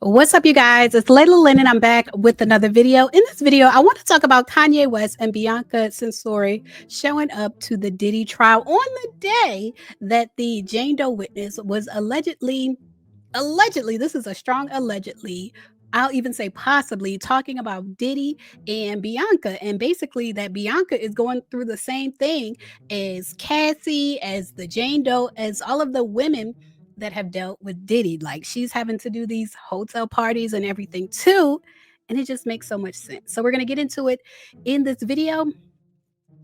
What's up, you guys? It's Layla Lynn, and I'm back with another video. In this video, I want to talk about Kanye West and Bianca Censori showing up to the Diddy trial on the day that the Jane Doe witness was allegedly, this is a strong allegedly, I'll even say possibly, talking about Diddy and Bianca. And basically, that Bianca is going through the same thing as Cassie, as the Jane Doe, as all of the women that have dealt with Diddy. Like, she's having to do these hotel parties and everything too. And it just makes so much sense. So, we're going to get into it in this video.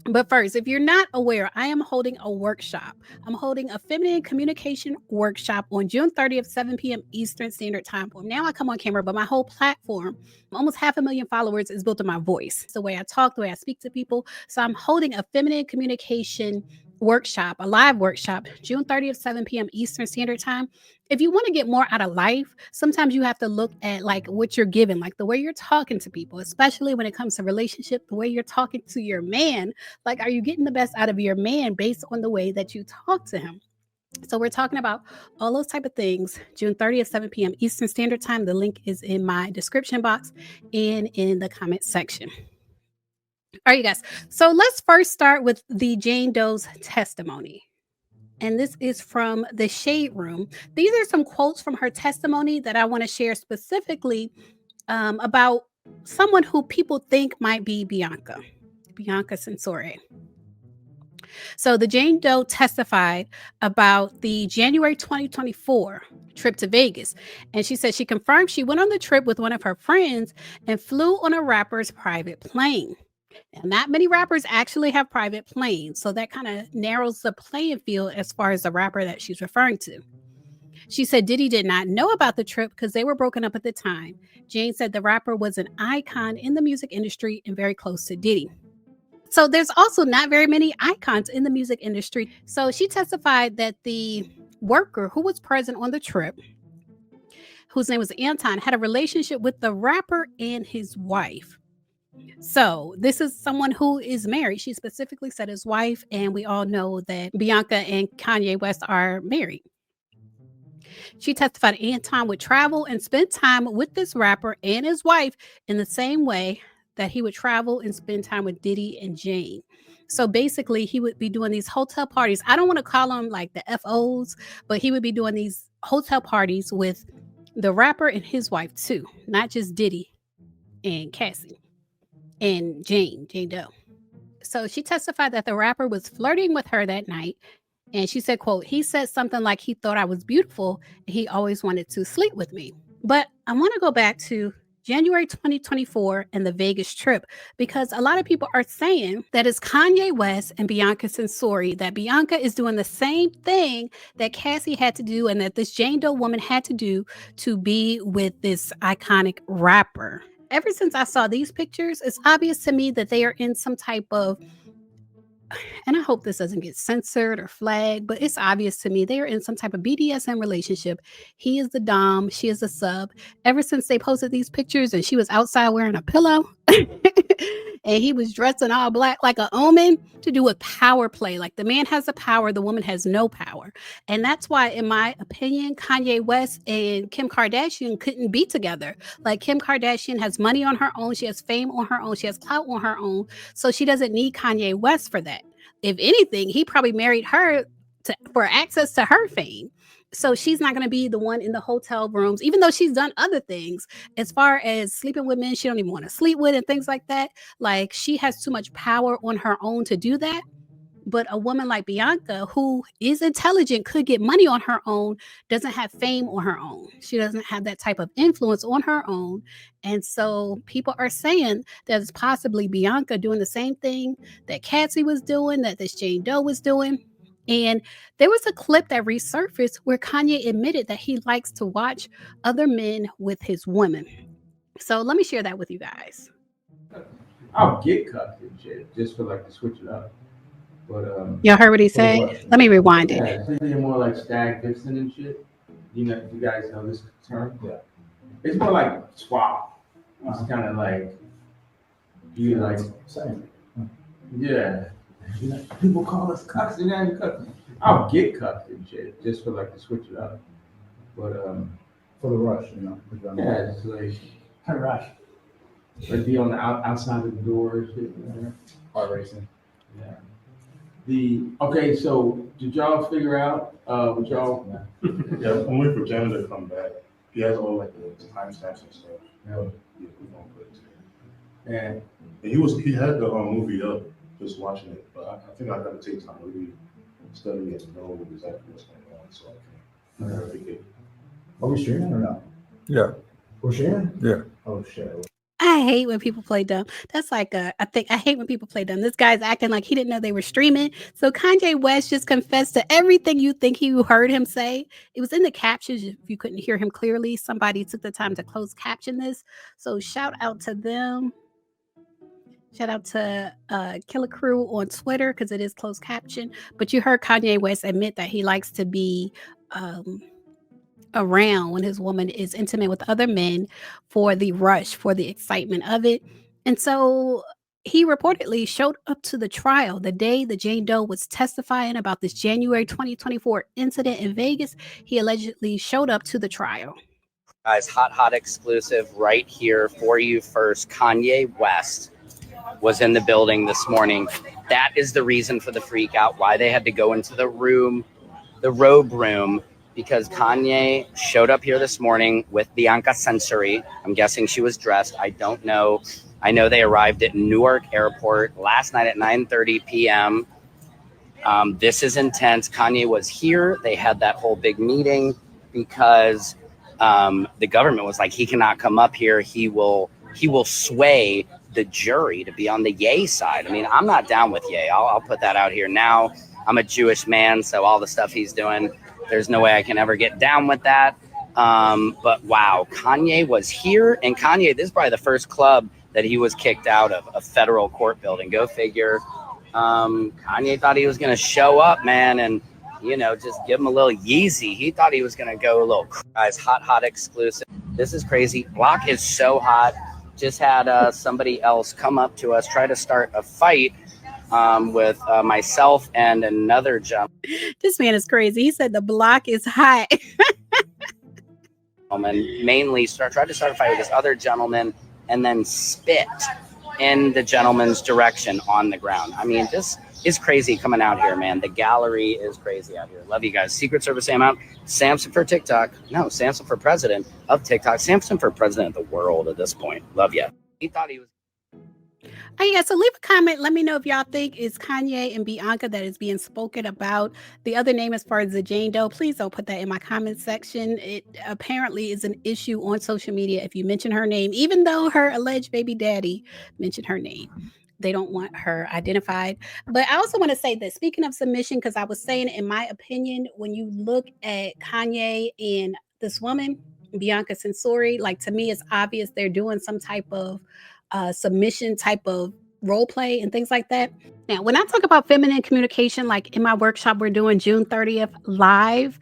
But first, if you're not aware, I am holding a workshop. I'm holding a feminine communication workshop on June 30th, 7 p.m. Eastern Standard Time. Now I come on camera, but my whole platform, almost 500,000 followers, is built on my voice. It's the way I talk, the way I speak to people. So I'm holding a feminine communication workshop, a live workshop, June 30th, 7 p.m. Eastern Standard Time. If you want to get more out of life, sometimes you have to look at like what you're giving, like the way you're talking to people, especially when it comes to relationship, the way you're talking to your man. Like, are you getting the best out of your man based on the way that you talk to him? So we're talking about all those type of things. June 30th, 7 p.m. Eastern Standard Time. The link is in my description box and in the comment section. All right, you guys. So let's first start with the Jane Doe's testimony. And this is from the Shade Room. These are some quotes from her testimony that I want to share specifically about someone who people think might be Bianca Censori. So the Jane Doe testified about the January 2024 trip to Vegas. And she said she confirmed she went on the trip with one of her friends and flew on a rapper's private plane. And not many rappers actually have private planes. So that kind of narrows the playing field as far as the rapper that she's referring to. She said Diddy did not know about the trip because they were broken up at the time. Jane said the rapper was an icon in the music industry and very close to Diddy. So there's also not very many icons in the music industry. So she testified that the worker who was present on the trip, whose name was Anton, had a relationship with the rapper and his wife. So this is someone who is married. She specifically said his wife, and we all know that Bianca and Kanye West are married. She testified Anton would travel and spend time with this rapper and his wife in the same way that he would travel and spend time with Diddy and Jane. So basically, he would be doing these hotel parties. I don't want to call them like the FOs, but he would be doing these hotel parties with the rapper and his wife too, not just Diddy and Cassie and Jane Doe. So she testified that the rapper was flirting with her that night. And she said, quote, he said something like he thought I was beautiful and he always wanted to sleep with me. But I want to go back to January 2024 and the Vegas trip, because a lot of people are saying that it's Kanye West and Bianca Censori, that Bianca is doing the same thing that Cassie had to do and that this Jane Doe woman had to do to be with this iconic rapper. Ever since I saw these pictures, it's obvious to me that they are in some type of, and I hope this doesn't get censored or flagged, but it's obvious to me they are in some type of BDSM relationship. He is the dom, she is the sub. Ever since they posted these pictures and she was outside wearing a pillow and he was dressed in all black like an omen, to do with power play. Like, the man has the power, the woman has no power. And that's why, in my opinion, Kanye West and Kim Kardashian couldn't be together. Like, Kim Kardashian has money on her own, she has fame on her own, she has clout on her own, so she doesn't need Kanye West for that. If anything, he probably married her for access to her fame. So she's not going to be the one in the hotel rooms, even though she's done other things as far as sleeping with men she don't even want to sleep with and things like that. Like, she has too much power on her own to do that. But a woman like Bianca, who is intelligent, could get money on her own, doesn't have fame on her own. She doesn't have that type of influence on her own. And so people are saying that it's possibly Bianca doing the same thing that Cassie was doing, that this Jane Doe was doing. And there was a clip that resurfaced where Kanye admitted that he likes to watch other men with his women. So let me share that with you guys. I'll get cucked and shit just for like to switch it up. But Y'all heard what he said? Let me rewind it. Yeah, something more like stag Dixon and shit. You know, you guys know this term? Yeah. It's more like swap. It's kind of like you like same. Yeah. People call us cucks and then cucks. I'll get cucked and shit just for like to switch it up. But For the rush, you know. Yeah, it's like Kind of rush. like be on the outside of the door and shit. Car racing. Yeah. Okay, so did y'all figure out what y'all? Yeah, I'm waiting for Jen to come back. He has all like the timestamps and stuff. Yeah. We're gonna put it together. And And he had the movie up, just watching it, but I think I gotta take time to really study and know exactly what's going on, so I can navigate. Are we streaming or no? Yeah. We're streaming? Yeah. Oh shit. I hate when people play dumb. That's like I hate when people play dumb. This guy's acting like he didn't know they were streaming. So Kanye West just confessed to everything you think you heard him say. It was in the captions. If you couldn't hear him clearly, somebody took the time to close caption this. So shout out to them. Shout out to Killer Crew on Twitter because it is closed caption. But you heard Kanye West admit that he likes to be around when his woman is intimate with other men for the rush, for the excitement of it. And so he reportedly showed up to the trial the day that Jane Doe was testifying about this January 2024 incident in Vegas. He allegedly showed up to the trial. Guys, hot exclusive right here for you first. Kanye West was in the building this morning. That is the reason for the freak out, why they had to go into the room, the robe room, because Kanye showed up here this morning with Bianca Censori. I'm guessing she was dressed. I don't know. I know they arrived at Newark Airport last night at 9:30 p.m. This is intense. Kanye was here. They had that whole big meeting because the government was like, he cannot come up here. He will sway the jury to be on the Ye side. I mean, I'm not down with Ye. I'll put that out here now. I'm a Jewish man, so all the stuff he's doing, there's no way I can ever get down with that. But wow, Kanye was here, and Kanye, this is probably the first club that he was kicked out of, a federal court building. Go figure. Kanye thought he was going to show up, man, and, you know, just give him a little Yeezy. He thought he was going to go a little, guys, hot exclusive. This is crazy. Block is so hot. Just had somebody else come up to us, try to start a fight with myself and another gentleman. This man is crazy. He said the block is hot. Mainly tried to start a fight with this other gentleman and then spit in the gentleman's direction on the ground. I mean, this is crazy coming out here, man. The gallery is crazy out here. Love you guys. Secret Service Sam out. Samson for TikTok. No, Samson for president of TikTok. Samson for president of the world at this point. Love you. He thought he was. Oh, yeah, so leave a comment. Let me know if y'all think it's Kanye and Bianca that is being spoken about. The other name as far as the Jane Doe, please don't put that in my comment section. It apparently is an issue on social media if you mention her name, even though her alleged baby daddy mentioned her name. They don't want her identified. But I also want to say that, speaking of submission, because I was saying, in my opinion, when you look at Kanye and this woman, Bianca Censori, like, to me, it's obvious they're doing some type of submission type of role play and things like that. Now, when I talk about feminine communication, like in my workshop we're doing June 30th live,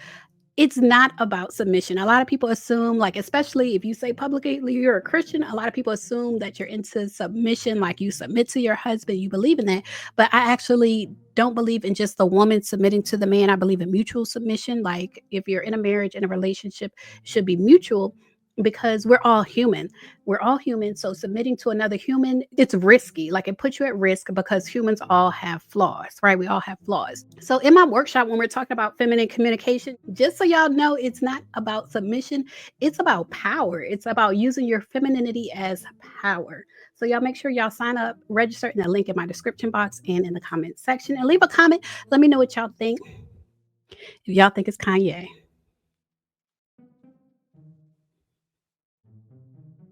it's not about submission. A lot of people assume, like, especially if you say publicly you're a Christian, a lot of people assume that you're into submission, like you submit to your husband, you believe in that. But I actually don't believe in just the woman submitting to the man. I believe in mutual submission. Like, if you're in a marriage, in a relationship, it should be mutual, because we're all human. We're all human. So submitting to another human, it's risky. Like, it puts you at risk because humans all have flaws, right? We all have flaws. So in my workshop, when we're talking about feminine communication, just so y'all know, it's not about submission. It's about power. It's about using your femininity as power. So y'all make sure y'all sign up, register in the link in my description box and in the comment section, and leave a comment. Let me know what y'all think. If y'all think it's Kanye.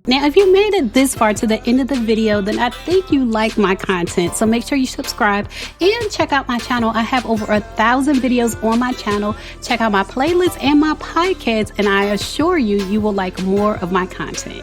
Now, if you made it this far to the end of the video, then I think you like my content. So make sure you subscribe and check out my channel. I have over 1,000 videos on my channel. Check out my playlists and my podcast, and I assure you, you will like more of my content.